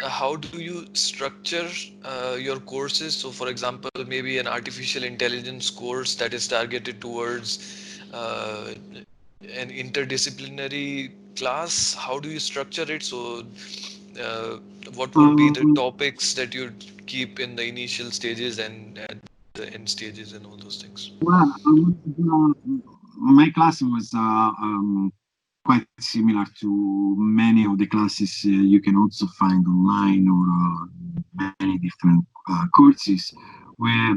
how do you structure your courses? So, for example, maybe an artificial intelligence course that is targeted towards an interdisciplinary class. How do you structure it? So, uh, what would be the Um, topics that you'd keep in the initial stages and at the end stages and all those things? well, my class was quite similar to many of the classes you can also find online or many different courses where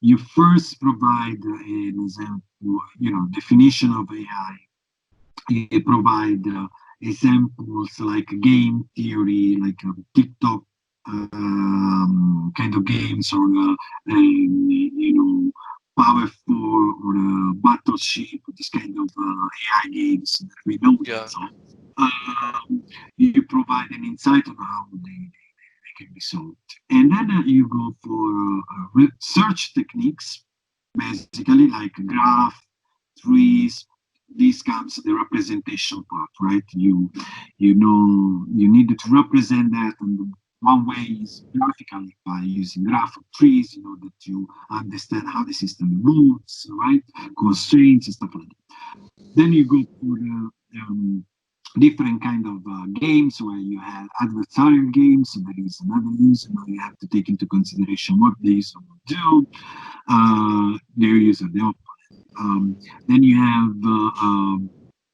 you first provide an example, definition of AI. You provide examples like game theory, like TikTok kind of games, or Powerful or Battleship, this kind of AI games that we know. Yeah. So you provide an insight on how they can be solved, and then you go for search techniques, basically like graph, trees. This comes the representation part, right? You need to represent that, and one way is graphically by using graph of trees in order to understand how the system moves, right? Constraints and stuff like that. Then you go for the different kind of games where you have adversarial games. So there is another user. Now you have to take into consideration what the user will do, their user, the opponent. Then you have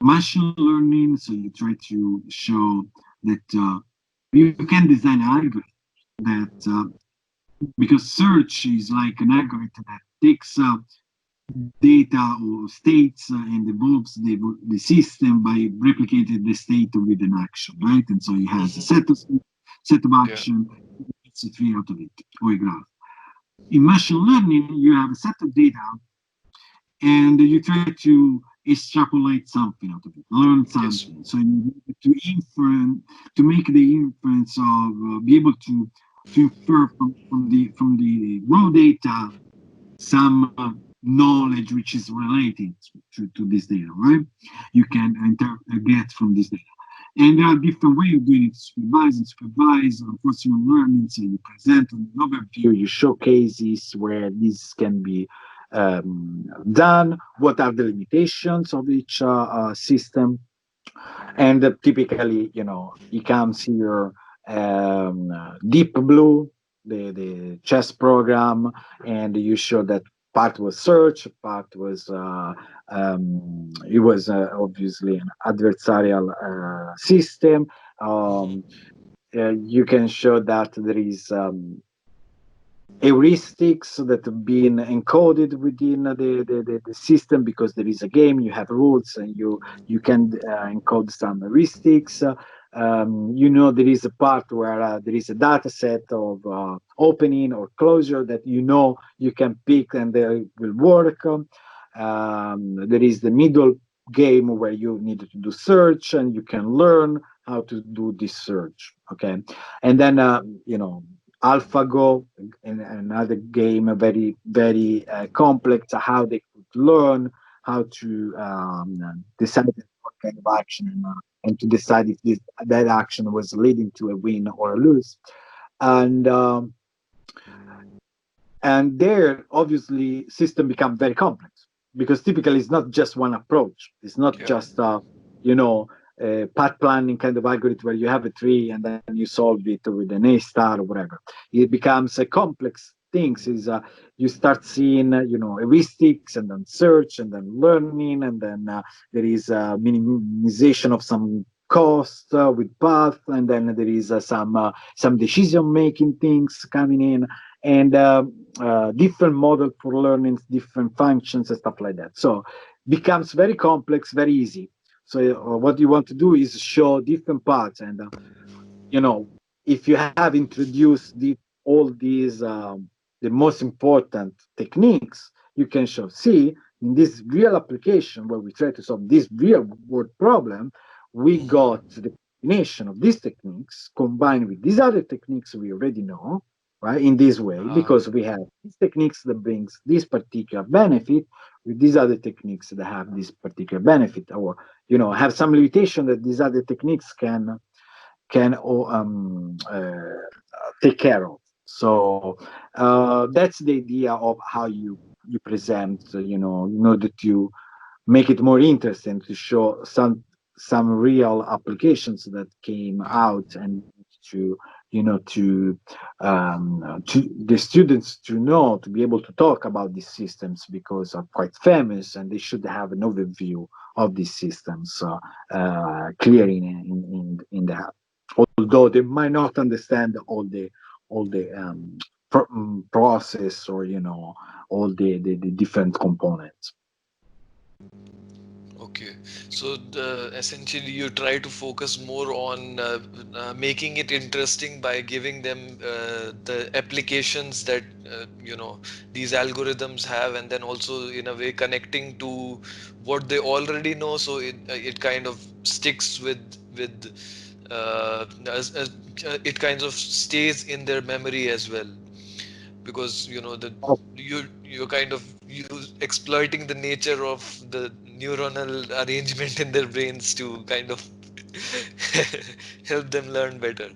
machine learning. So you try to show that you can design an algorithm that, because search is like an algorithm that takes data or states and evolves the system by replicating the state with an action, right? And so it has a Hmm. set of Yeah. action, it's a tree out of it, or a graph. In machine learning, you have a set of data and you try to extrapolate something out of it, learn Yes. something. So you need to infer, to make the inference of be able to infer from the raw data some knowledge which is related to this data, right? You can get from this data. And there are different ways of doing it: supervise and supervise, reinforcement learning. So you present an overview, you show cases where this can be done, what are the limitations of each system. And typically, it comes here Deep Blue, the chess program, and you show that part was search, part was it was obviously an adversarial system. Um, you can show that there is heuristics that have been encoded within the system, because there is a game, you have rules, and you can encode some heuristics. There is a part where there is a data set of opening or closure that you can pick and they will work. There is the middle game where you need to do search and you can learn how to do this search. Okay, and then AlphaGo, in another game, very, very complex, how they could learn how to decide what kind of action, and to decide if that action was leading to a win or a lose. And there, obviously, system become very complex, because typically it's not just one approach. It's not Yeah. just you know path planning kind of algorithm where you have a tree and then you solve it with an A star or whatever. It becomes a complex things. Is You start seeing heuristics, and then search, and then learning, and then there is minimization of some cost with path, and then there is some decision making things coming in, and different model for learning, different functions and stuff like that. So becomes very complex, very easy. So what you want to do is show different parts, and you know if you have introduced all these the most important techniques, you can show, see, in this real application where we try to solve this real world problem, we got Hmm. the combination of these techniques combined with these other techniques we already know, right, in this way, because we have these techniques that brings this particular benefit with these other techniques that have this particular benefit, or have some limitation that these other techniques can can take care of. So that's the idea of how you present, in order to make it more interesting, to show some real applications that came out, and to to the students to know, to be able to talk about these systems, because are quite famous, and they should have an overview of these systems clear in the, although they might not understand all the process, or all the different components. Okay, so essentially you try to focus more on making it interesting by giving them the applications that these algorithms have, and then also in a way connecting to what they already know, so it kind of sticks with it kind of stays in their memory as well, because you're kind of exploiting the nature of the neuronal arrangement in their brains to kind of help them learn better.